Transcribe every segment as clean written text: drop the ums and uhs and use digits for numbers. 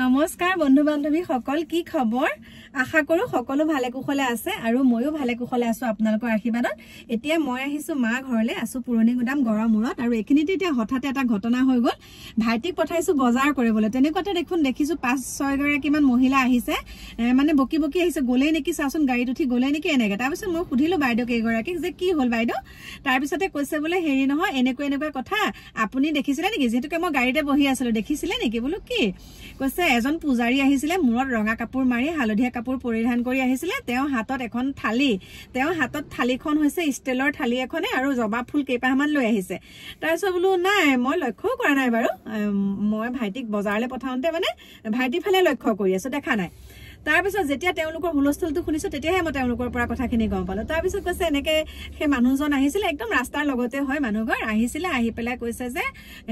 নমস্কাৰ বন্ধু বান্ধৱী সকল কি খবৰ আশা কৰো সকলো ভালে কুশলে আছে আৰু ময়ো ভালে কুশলে আছো আপোনালোকৰ আশীৰ্বাদত এতিয়া মই আহিছো মা ঘৰলে আছো পুৰণি গুদাম গড়মূৰত আৰু এখিনিতে এতিয়া হঠাতে এটা ঘটনা হৈ গল ভাইটিক পঠাইছো বজাৰ কৰিবলৈ তেনেকুৱাতে দেখোন দেখিছো 5-6 গৰাকীমান মহিলা আহিছে মানে বকি বকি আহিছে গলেই নেকি চাচোন গাড়ীত উঠি গলেই নেকি এনেকে তাৰ পিছত মই সুধিলো বাইদেউ কেইগৰাকীক যে কি হল বাইদেউ তাৰ পিছতে কৈছে বোলে হেৰি নহয় এনেকুৱা কথা আপুনি দেখিছিলে নেকি যেহেতুকে মই গাড়ীতে বহি আছিলো দেখিছিলে নেকি বোলো কি কৈছে এজন পূজাৰী আহিছিলে মূৰত ৰঙা কাপোৰ মাৰি হালধীয়া কাপোৰ পৰিধান কৰি আহিছিলে তেওঁ হাতত এখন থালি তেওঁ হাতত থালিখন হৈছে ষ্টিলৰ থালি এখনে আৰু জবা ফুল কেইপাহমান লৈ আহিছে তাৰপিছত বোলো নাই মই লক্ষ্য কৰা নাই বাৰু মই ভাইটিক বজাৰলৈ পঠাওঁতে মানে ভাইটি ফালে লক্ষ্য কৰি আছো দেখা নাই তাৰ পিছত যেতিয়া তেওঁলোকৰ হুলস্থুলটো শুনিছো তেতিয়াহে মই তেওঁলোকৰ পৰা কথাখিনি গম পালো তাৰ পিছত কৈছে এনেকে সেই মানুহজন আহিছিল একদম ৰাস্তাৰ লগতে হয় মানুহঘৰ আহিছিলে আহি পেলাই কৈছে যে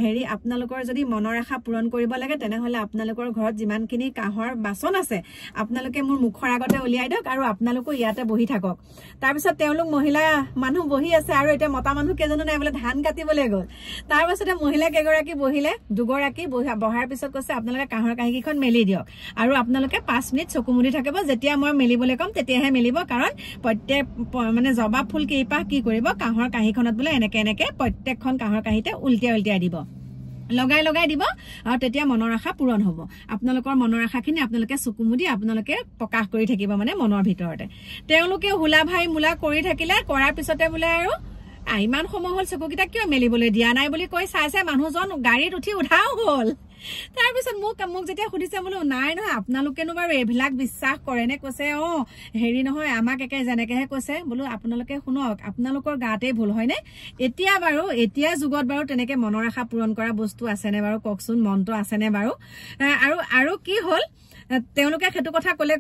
হেৰি আপোনালোকৰ যদি মনৰ আশা পূৰণ কৰিব লাগে তেনেহলে আপোনালোকৰ ঘৰত যিমানখিনি কাহৰ বাচন আছে আপোনালোকে মোৰ মুখৰ আগতে উলিয়াই দিয়ক আৰু আপোনালোকো ইয়াতে বহি থাকক তাৰ পিছত তেওঁলোক মহিলা মানুহ বহি আছে আৰু এটা মতা মানুহ কেজনো নাই বোলে ধান কাটিবলৈ গ'ল তাৰ পিছতে মহিলা কেগৰাকী বহিলে দুগৰাকী বহাৰ পিছত কৈছে আপোনালোকে কাহৰ কাঁহীখন মেলি দিয়ক আৰু আপোনালোকে 5 মিনিট চকুমুদি থাকিব যেতিয়া মই মেলিবলৈ কম তেতিয়াহে মেলিব কাৰণ প্ৰত্যেক মানে জবা ফুল কেইপাহ কি কৰিব কাহৰ কাঁহীখনত বোলে এনেকে প্ৰত্যেকখন কাহৰ কাঁহীতে উল্টিয়াই দিব লগাই দিব আৰু তেতিয়া মনৰ আশা পূৰণ হ'ব আপোনালোকৰ মনৰ আশাখিনি আপোনালোকে চকুমুদি আপোনালোকে প্ৰকাশ কৰি থাকিব মানে মনৰ ভিতৰতে তেওঁলোকে হুলা ভাই মুলা কৰি থাকিলে কৰাৰ পিছতে বোলে আৰু ইমান সময় হল চকুকিটা কিয় মেলিবলৈ দিয়া নাই বুলি কৈ চাইছে মানুহজন গাড়ীত উঠি উঠাও হ'ল তাৰ পিছত মোক যেতিয়া সুধিছে বোলো নাই নহয় আপোনালোকেনো বাৰু এইবিলাক বিশ্বাস কৰে নে কৈছে হেৰি নহয় আমাক একে যেনেকেহে কৈছে বোলো আপোনালোকে শুনক আপোনালোকৰ গাতে ভুল হয়নে এতিয়া যুগত বাৰু তেনেকে মনৰ আশা পূৰণ কৰা বস্তু আছেনে বাৰু কওকচোন মনটো আছেনে বাৰু আৰু কি হ'ল তেওঁলোকে সেইটো কথা কলে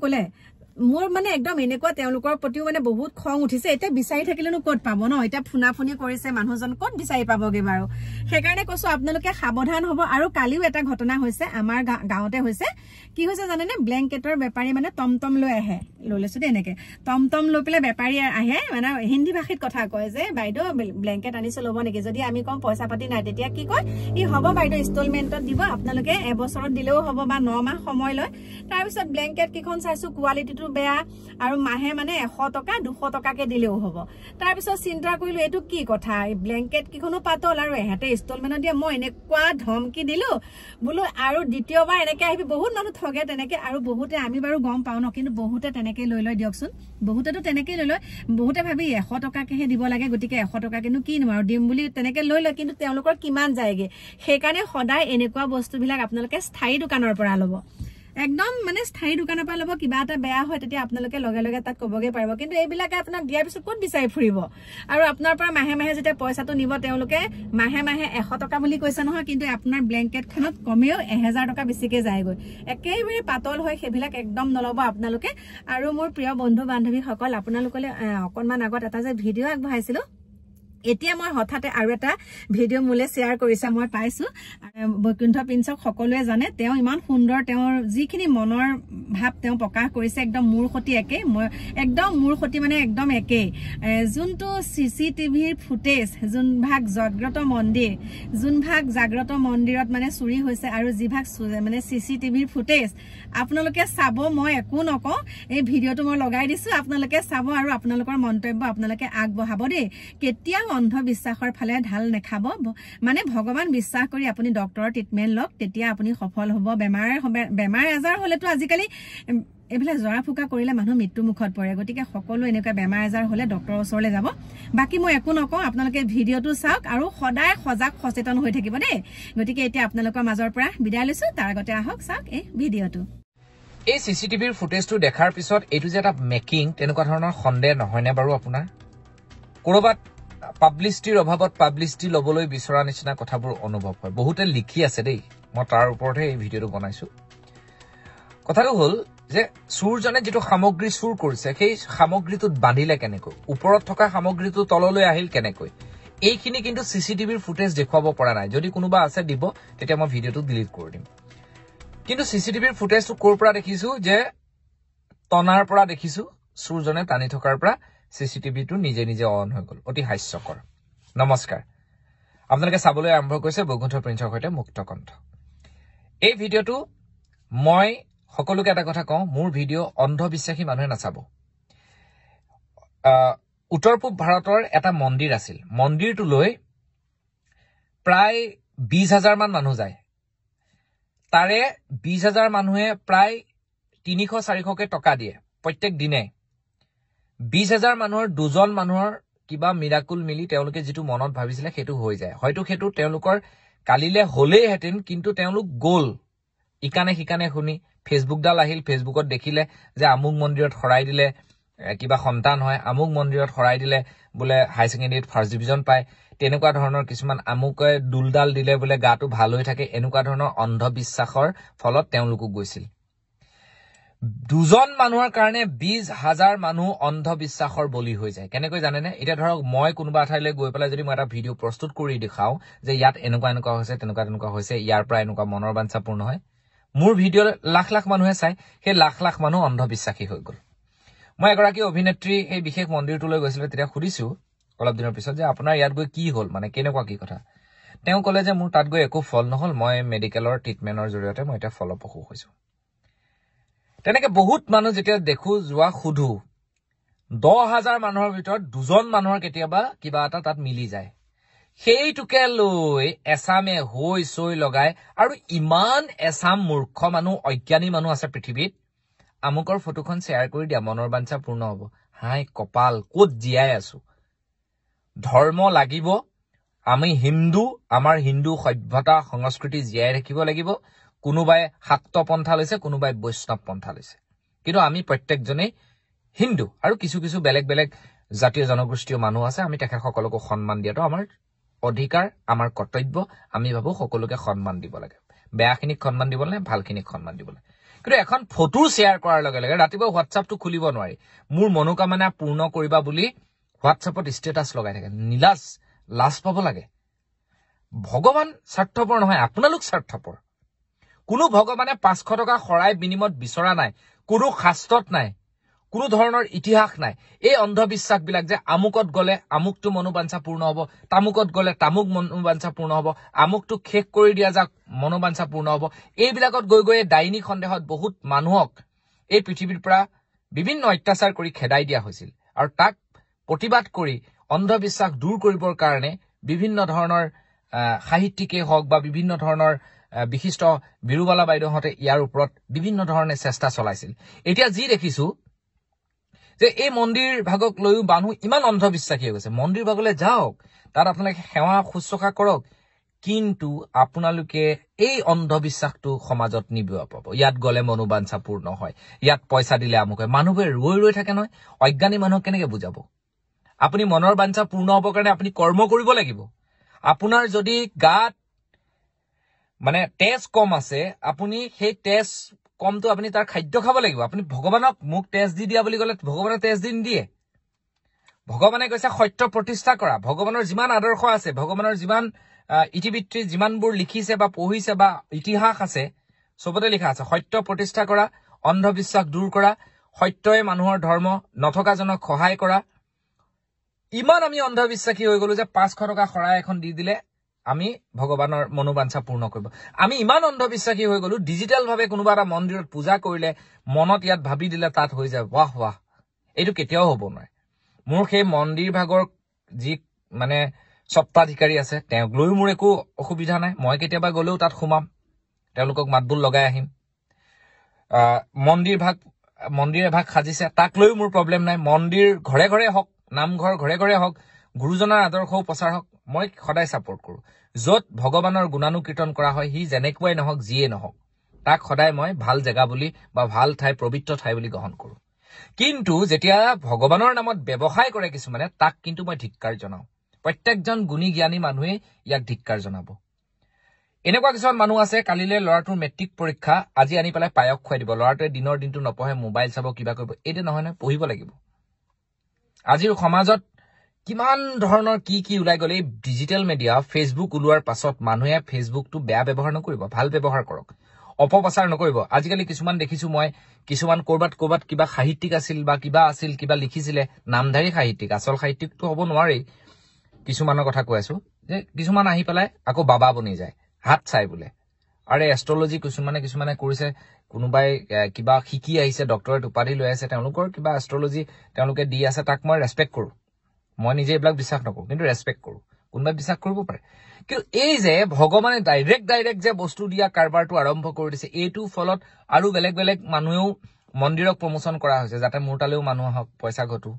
মোৰ মানে একদম এনেকুৱা তেওঁলোকৰ প্ৰতিও মানে বহুত খং উঠিছে এতিয়া বিচাৰি থাকিলেনো ক'ত পাব ন এতিয়া ফুনাফুনি কৰিছে মানুহজন ক'ত বিচাৰি পাবগে বাৰু সেইকাৰণে কৈছো আপোনালোকে সাৱধান হ'ব আৰু কালিও এটা ঘটনা হৈছে আমাৰ গাঁৱতে হৈছে কি হৈছে জানেনে ব্লেংকেটৰ বেপাৰী মানে টমটম লৈ আহে লৈছো দেই এনেকে টমটম লৈ পেলাই বেপাৰী আহে মানে হিন্দী ভাষাত কথা কয় যে বাইদেউ ব্লেংকেট আনিছো ল'ব নেকি যদি আমি কম পইচা পাতি নাই তেতিয়া কি কয় ই হ'ব বাইদেউ ইনষ্টলমেন্টত দিব আপোনালোকে এবছৰত দিলেও হ'ব বা 9 মাহ সময় লয় তাৰ পিছত ব্লেংকেট কিখন চাইছো কোৱালিটি বেয়া আৰু মাহে মানে 100 টকা 200 টকাকে দিলেও হ'ব তাৰ পিছত চিন্তা কৰিলো এটো কি কথা ব্লেংকেট কিখনো পাতল আৰু এহাতে ইনষ্টলমেন্টত দিয়া মই এনেকুৱা ধমকি দিলো বোলো আৰু দ্বিতীয়বাৰ এনেকে আহিবি বহুত মানুহ ঠগে তেনেকে আৰু বহুতে আমি বাৰু গম পাও ন কিন্তু বহুতে তেনেকে লৈ দিয়কচোন বহুতেতো তেনেকে লৈ বহুতে ভাবি 100 টকাকেহে দিব লাগে গতিকে 100 টকা কিনো কি নোৱাৰো দিম বুলি তেনেকে লৈ কিন্তু তেওঁলোকৰ কিমান যায়গে সেইকাৰণে সদায় এনেকুৱা বস্তুবিলাক আপোনালোকে স্থায়ী দোকানৰ পৰা ল'ব একদম মানে স্থায়ী দোকানৰ পৰা ল'ব কিবা এটা বেয়া হয় তেতিয়া আপোনালোকে লগে তাত কবগে পাৰিব কিন্তু এইবিলাকে আপোনাক দিয়াৰ পিছত ক'ত বিচাৰি ফুৰিব আৰু আপোনাৰ পৰা মাহে যেতিয়া পইচাটো নিব তেওঁলোকে মাহে 100 টকা বুলি কৈছে নহয় কিন্তু আপোনাৰ ব্লেংকেটখনত কমেও 1000 টকা বেছিকে যায়গৈ একেবাৰে পাতল হয় সেইবিলাক একদম নলব আপোনালোকে আৰু মোৰ প্ৰিয় বন্ধু বান্ধৱী সকল আপোনালোকলে অকনমান আগত এটা যে ভিডিঅ' আগবঢ়াইছিলো এতিয়া মই হঠাতে আৰু এটা ভিডিঅ' মুলে শ্বেয়াৰ কৰিছে মই পাইছো বৈকুণ্ঠ প্ৰিন্সক সকলোৱে জানে তেওঁ ইমান সুন্দৰ তেওঁৰ যিখিনি মনৰ ভাৱ তেওঁ প্ৰকাশ কৰিছে একদম মূৰ খতি একে একদম মূৰ খতি মানে একদম একে যোনটো চিচিটিভিৰ ফুটেজ যোন ভাগ জাগ্ৰত মন্দিৰত মানে চুৰি হৈছে আৰু যি ভাগ মানে চিচিটিভিৰ ফুটেজ আপোনালোকে চাব মই একো নকওঁ এই ভিডিঅ'টো মই লগাই দিছো আপোনালোকে চাব আৰু আপোনালোকৰ মন্তব্য আপোনালোকে আগবঢ়াব দেই কেতিয়া অন্ধবিশ্বাসৰ ফালে ঢাল নেখাব মানে ভগৱান বিশ্বাস কৰি আপুনি ডক্টৰৰ ট্ৰিটমেন্ট লওক তেতিয়া আপুনি সফল হ'ব বেমাৰ আজাৰ হলেতো আজিকালি এবিলাক জৰা ফুকা কৰিলে মানুহ মৃত্যু মুখত পৰে গতিকে সকলো এনেকুৱা বেমাৰ আজাৰ হলে ডক্টৰৰ ওচৰলৈ যাব বাকি মই একো নকওঁ আপোনালোকে ভিডিঅ'টো চাওক আৰু সদায় সজাগ সচেতন হৈ থাকিব দেই গতিকে এতিয়া আপোনালোকৰ মাজৰ পৰা বিদায় লৈছো তাৰ আগতে আহক চাওক এই ভিডিঅ'টো এই সিসিটিভিৰ ফুটেজটো দেখাৰ পিছত এইটো যে এটা মেকিং তেনেকুৱা ধৰণৰ সন্দেহ নহয়নে বাৰু আপোনাৰ কৰবাত পাব্লিচিটিৰ অভাৱত পাব্লিচিটি লবলৈ বিচৰা নিচিনা কথাবোৰ অনুভৱ হয় বহুতে লিখি আছে দেই মই তাৰ ওপৰতে এই ভিডিঅ'টো বনাইছো কথাটো হ'ল যে চুৰজনে যেটো সামগ্ৰী চুৰ কৰিছে সেই সামগ্ৰীটোত বান্ধিলে কেনেকৈ ওপৰত থকা সামগ্ৰীটো তললৈ আহিল কেনেকৈ এইখিনি কিন্তু সিসিটিভিৰ ফুটেজ দেখুৱাব পৰা নাই যদি কোনোবা আছে দিব তেতিয়া মই ভিডিঅ'টো ডিলিট কৰি দিম কিন্তু সিসিটিভিৰ ফুটেজটো কোৰ পৰা দেখিছো যে তনাৰ পৰা দেখিছো চুৰজনে টানি থকাৰ পৰা সিসিটিভিটো নিজে অন হৈ গল অতি হাস্যকৰ নমস্কাৰ আপোনালোকে চাবলৈ আৰম্ভ কৰিছে বৈকুণ্ঠ প্ৰিন্সৰ সৈতে মুক্ত কণ্ঠ এই ভিডিঅ'টো মই সকলোকে এটা কথা কওঁ, মোৰ ভিডিঅ' অন্ধবিশ্বাসী মানুহে নাচাব। উত্তৰ পূব ভাৰতৰ এটা মন্দিৰ আছিল, মন্দিৰটোলৈ প্ৰায় 20,000 মান মানুহ যায়। তাৰে 20,000 মানুহে প্ৰায় 300-400কে টকা দিয়ে প্ৰত্যেক দিনে। 20,000 মানুহৰ 2জন মানুহৰ কিবা মিৰাকুল মিলি তেওঁলোকে যিটো মনত ভাবিছিলে সেইটো হৈ যায়। হয়তো সেইটো তেওঁলোকৰ কালিলে হলেইহেঁতেন, কিন্তু তেওঁলোক গ'ল ইকানে সিকানে শুনি। ফেচবুকডাল আহিল, ফেচবুকত দেখিলে যে আমুক মন্দিৰত শৰাই দিলে কিবা সন্তান হয়, আমুক মন্দিৰত শৰাই দিলে বোলে হাই ছেকেণ্ডেৰীত ফাৰ্ষ্ট ডিভিজন পায়, তেনেকুৱা ধৰণৰ কিছুমান আমুকে দুলডাল দিলে বোলে গাটো ভাল হৈ থাকে, এনেকুৱা ধৰণৰ অন্ধবিশ্বাসৰ ফলত তেওঁলোকো গৈছিল। 2জন মানুহৰ কাৰণে 20,000 মানুহ অন্ধবিশ্বাসৰ বলি হৈ যায়। কেনেকৈ জানেনে? এতিয়া ধৰক মই কোনোবা এঠাইলৈ গৈ পেলাই যদি মই এটা ভিডিঅ' প্ৰস্তুত কৰি দেখাওঁ যে ইয়াত এনেকুৱা এনেকুৱা হৈছে, তেনেকুৱা হৈছে, ইয়াৰ পৰা এনেকুৱা মনৰ বাঞ্ছা পূৰ্ণ হয়, মোৰ ভিডিঅ' লাখ লাখ মানুহে চাই, সেই লাখ লাখ মানুহ অন্ধবিশ্বাসী হৈ গ'ল। মই এগৰাকী অভিনেত্ৰী এই বিশেষ মন্দিৰটোলৈ গৈছিলোঁ, তেতিয়া সুধিছো অলপ দিনৰ পিছত যে আপোনাৰ ইয়াত গৈ কি হ'ল, মানে কেনেকুৱা কি কথা। তেওঁ ক'লে যে মোৰ তাত গৈ একো ফল নহ'ল, মই মেডিকেলৰ ট্ৰিটমেণ্টৰ জৰিয়তে মই এতিয়া ফলপ্ৰসূ হৈছো। তেনেকে বহুত মানুহ যেতিয়া দেখো যোৱা সুধো, 10,000 মানুহৰ ভিতৰত 2জন মানুহৰ কেতিয়াবা কিবা এটা তাত মিলি যায়। সেইটোকে লৈ এছামে হৈ চৈ লগাই, আৰু ইমান এছাম মূৰ্খ মানুহ অজ্ঞানী মানুহ আছে পৃথিৱীত, আমুকৰ ফটোখন শ্বেয়াৰ কৰি দিয়া মনৰ বাঞ্ছা পূৰ্ণ হ'ব। হাই কপাল, ক'ত জীয়াই আছো? ধৰ্ম লাগিব, আমি হিন্দু, আমাৰ হিন্দু সভ্যতা সংস্কৃতি জীয়াই ৰাখিব লাগিব। কোনোবাই শাক্ত পন্থা লৈছে, কোনোবাই বৈষ্ণৱ পন্থা লৈছে, কিন্তু আমি প্ৰত্যেকজনেই হিন্দু। আৰু কিছু কিছু বেলেগ বেলেগ জাতীয় জনগোষ্ঠীয় মানুহ আছে, আমি তেখেতসকলকো সন্মান দিয়াটো আমাৰ অধিকাৰ, আমাৰ কৰ্তব্য। আমি ভাবো সকলোকে সন্মান দিব লাগে, বেয়াখিনিক সন্মান দিব লাগে, ভালখিনিক সন্মান দিব লাগে। কিন্তু এখন ফটো শ্বেয়াৰ কৰাৰ লগে লগে ৰাতিপুৱা হোৱাটছআপটো খুলিব নোৱাৰি, মোৰ মনোকামনা পূৰ্ণ কৰিবা বুলি হোৱাটছআপত ষ্টেটাছ লগাই থাকে। নীলাজ, লাজ পাব লাগে। ভগৱান স্বাৰ্থপৰ নহয়, আপোনালোক স্বাৰ্থপৰ। কোনো ভগৱানে 500 টকা শৰাই বিনিময়ত বিচৰা নাই, কোনো শাস্ত্ৰত নাই, কোনো ধৰণৰ ইতিহাস নাই। এই অন্ধবিশ্বাসবিলাক যে আমুকত গ'লে আমুকটো মনোবাঞ্ছা পূৰ্ণ হ'ব, তামুকত গ'লে তামুক মনোবাঞ্ছা পূৰ্ণ হ'ব, আমুকটো শেষ কৰি দিয়া যাক মনোবাঞ্ছা পূৰ্ণ হ'ব, এইবিলাকত গৈ গৈ ডাইনী সন্দেহত বহুত মানুহক এই পৃথিৱীৰ পৰা বিভিন্ন অত্যাচাৰ কৰি খেদাই দিয়া হৈছিল। আৰু তাক প্ৰতিবাদ কৰি অন্ধবিশ্বাস দূৰ কৰিবৰ কাৰণে বিভিন্ন ধৰণৰ সাহিত্যিকেই হওক বা বিভিন্ন ধৰণৰ বিশিষ্ট বিৰুবালা বাইদেউহঁতে ইয়াৰ ওপৰত বিভিন্ন ধৰণে চেষ্টা চলাইছিল। এতিয়া যি দেখিছো যে এই মন্দিৰ ভাগক লৈও মানুহ ইমান অন্ধবিশ্বাসী হৈ গৈছে। মন্দিৰ ভাগলৈ যাওক, তাত আপোনালোকে সেৱা শুশ্ৰূষা কৰক, কিন্তু আপোনালোকে এই অন্ধবিশ্বাসটো সমাজত নিবিয়া পাব। ইয়াত গ'লে মনোবাঞ্ছা পূৰ্ণ হয়, ইয়াত পইচা দিলে আমুক হয়। মানুহবোৰে ৰৈ থাকে নহয়, অজ্ঞানী মানুহক কেনেকে বুজাব? আপুনি মনৰ বাঞ্ছা পূৰ্ণ হ'বৰ কাৰণে আপুনি কৰ্ম কৰিব লাগিব। আপোনাৰ যদি গাত মানে তেজ কম আছে, আপুনি সেই তেজ কমটো আপুনি তাৰ খাদ্য খাব লাগিব। আপুনি ভগৱানক মোক তেজ দি দিয়া বুলি ক'লে ভগৱানে তেজ দি নিদিয়ে। ভগৱানে কৈছে সত্য প্ৰতিষ্ঠা কৰা। ভগৱানৰ যিমান আদৰ্শ আছে, ভগৱানৰ যিমান ইতিবৃত্তি যিমানবোৰ লিখিছে বা পঢ়িছে বা ইতিহাস আছে, চবতে লিখা আছে সত্য প্ৰতিষ্ঠা কৰা, অন্ধবিশ্বাস দূৰ কৰা, সত্যই মানুহৰ ধৰ্ম, নথকাজনক সহায় কৰা। ইমান আমি অন্ধবিশ্বাসী হৈ গলো যে 500 টকা শৰাই এখন দি দিলে আমি ভগৱানৰ মনোবাঞ্ছা পূৰ্ণ কৰিব। আমি ইমান অন্ধবিশ্বাসী হৈ গলো, ডিজিটেল ভাৱে কোনোবা এটা মন্দিৰত পূজা কৰিলে মনত ইয়াত ভাবি দিলে তাত হৈ যায়। বাহ বাহ, এইটো কেতিয়াও হ'ব নোৱাৰে। মোৰ সেই মন্দিৰ ভাগৰ যি মানে স্বত্বাধিকাৰী আছে, তেওঁক লৈও মোৰ একো অসুবিধা নাই। মই কেতিয়াবা গলেও তাত সোমাম, তেওঁলোকক মাতবোল লগাই আহিম। মন্দিৰ এভাগ সাজিছে, তাক লৈও মোৰ প্ৰব্লেম নাই। মন্দিৰ ঘৰে ঘৰে হওক, নামঘৰ ঘৰে ঘৰে হওক, গুৰুজনাৰ আদৰ্শও প্ৰচাৰ হওক, মই সদায় ছাপোৰ্ট কৰো। য'ত ভগৱানৰ গুণানুকীৰ্তন কৰা হয়, সি যেনেকুৱাই নহওক, যিয়ে নহওক, তাক সদায় মই ভাল জেগা বুলি বা ভাল ঠাই, পবিত্ৰ ঠাই বুলি গ্ৰহণ কৰো। কিন্তু যেতিয়া ভগৱানৰ নামত ব্যৱসায় কৰে কিছুমানে, তাক কিন্তু মই ধিক্কাৰ জনাও। প্ৰত্যেকজন গুণী জ্ঞানী মানুহে ইয়াক ধিক্কাৰ জনাব। এনেকুৱা কিছুমান মানুহ আছে, কালিলৈ ল'ৰাটোৰ মেট্ৰিক পৰীক্ষা, আজি আনি পেলাই পায়স খুৱাই দিব। ল'ৰাটোৱে দিনৰ দিনটো নপঢ়ে, মোবাইল চাব, কিবা কৰিব। এইটো নহয় নহয়, পঢ়িব লাগিব। আজিৰ সমাজত কিমান ধৰণৰ কি ওলাই গ'লে। এই ডিজিটেল মিডিয়া, ফেচবুক ওলোৱাৰ পাছত মানুহে ফেচবুকটো বেয়া ব্যৱহাৰ নকৰিব, ভাল ব্যৱহাৰ কৰক, অপপ্ৰচাৰ নকৰিব। আজিকালি কিছুমান দেখিছো মই, কিছুমান কৰবাত কিবা সাহিত্যিক আছিল বা কিবা আছিল, কিবা লিখিছিলে, নামধাৰী সাহিত্যিক, আচল সাহিত্যিকটো হ'ব নোৱাৰি। কিছুমানৰ কথা কৈ আছো যে কিছুমান আহি পেলাই আকৌ বাবা বনি যায়, হাত চাই বোলে, আৰে এষ্ট্ৰলজি কিছুমানে কৰিছে, কোনোবাই কিবা শিকি আহিছে, ডক্টৰেট উপাধি লৈ আছে, তেওঁলোকৰ কিবা এষ্ট্ৰলজি তেওঁলোকে দি আছে, তাক মই ৰেচপেক্ট কৰো। মই নিজে এইবিলাক বিশ্বাস নকৰো, কিন্তু ৰেচপেক্ট কৰো। কোনোবাই বিশ্বাস কৰিব পাৰে। কিন্তু এই যে ভগৱানে ডাইৰেক্ট যে বস্তু দিয়া কাৰবাৰটো আৰম্ভ কৰি দিছে, এইটো ফলত আৰু বেলেগ বেলেগ মানুহেও মন্দিৰক প্ৰমোচন কৰা হৈছে, যাতে মোৰ তালেও মানুহ আহক, পইচা ঘটো।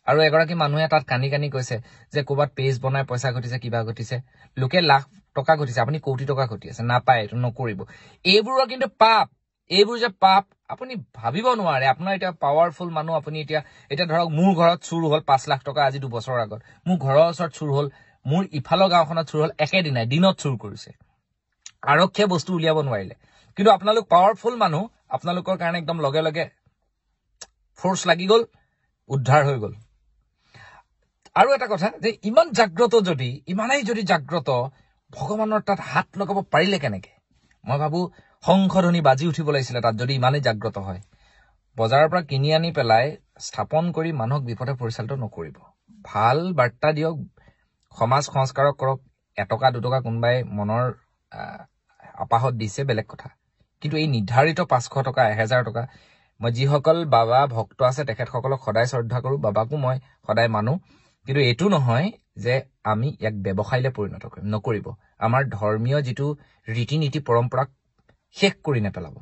আৰু এগৰাকী মানুহে তাত কানি কৈছে যে ক'ৰবাত পেজ বনাই পইচা ঘটিছে, কিবা ঘটিছে। লোকে লাখ টকা ঘটিছে, আপুনি কোটি টকা ঘটি আছে, নাপায়, এইটো নকৰিব। এইবোৰৰ কিন্তু পাপ, এইবোৰ যে পাপ আপুনি ভাবিব নোৱাৰে। আপোনাৰ এতিয়া পাৱাৰফুল মানুহ, আপুনি এতিয়া ধৰক মোৰ ঘৰত চুৰ হ'ল 5 লাখ টকা আজি 2 বছৰৰ আগত, মোৰ ঘৰৰ ওচৰত চুৰ হ'ল, মোৰ ইফালৰ গাঁওখনত চুৰ হ'ল, একেদিনাই দিনত চুৰ কৰিছে, আৰক্ষীয়ে বস্তু উলিয়াব নোৱাৰিলে। কিন্তু আপোনালোক পাৱাৰফুল মানুহ, আপোনালোকৰ কাৰণে একদম লগে লগে ফোৰ্চ লাগি গ'ল, উদ্ধাৰ হৈ গ'ল। আৰু এটা কথা যে ইমান জাগ্ৰত, ইমানেই যদি জাগ্ৰত, ভগৱানৰ তাত হাত লগাব পাৰিলে কেনেকে? মই ভাবো শংখধ্বনি বাজি উঠিব লাগিছিলে তাত, যদি ইমানেই জাগ্ৰত হয়। বজাৰৰ পৰা কিনি আনি পেলাই স্থাপন কৰি মানুহক বিপথে পৰিচালিত নকৰিব। ভাল বাৰ্তা দিয়ক, সমাজ সংস্কাৰক কৰক। 1 টকা 2 টকা কোনোবাই মনৰ আপাহত দিছে, বেলেগ কথা। কিন্তু এই নিৰ্ধাৰিত 500 টকা 1000 টকা, মই যিসকল বাবা ভক্ত আছে তেখেতসকলক সদায় শ্ৰদ্ধা কৰো, বাবাকো মই সদায় মানো, কিন্তু এইটো নহয় যে আমি ইয়াক ব্যৱসায়লৈ পৰিণত কৰিম, নকৰিব। আমাৰ ধৰ্মীয় যিটো ৰীতি নীতি পৰম্পৰাক শেষ কৰি নেপেলাব।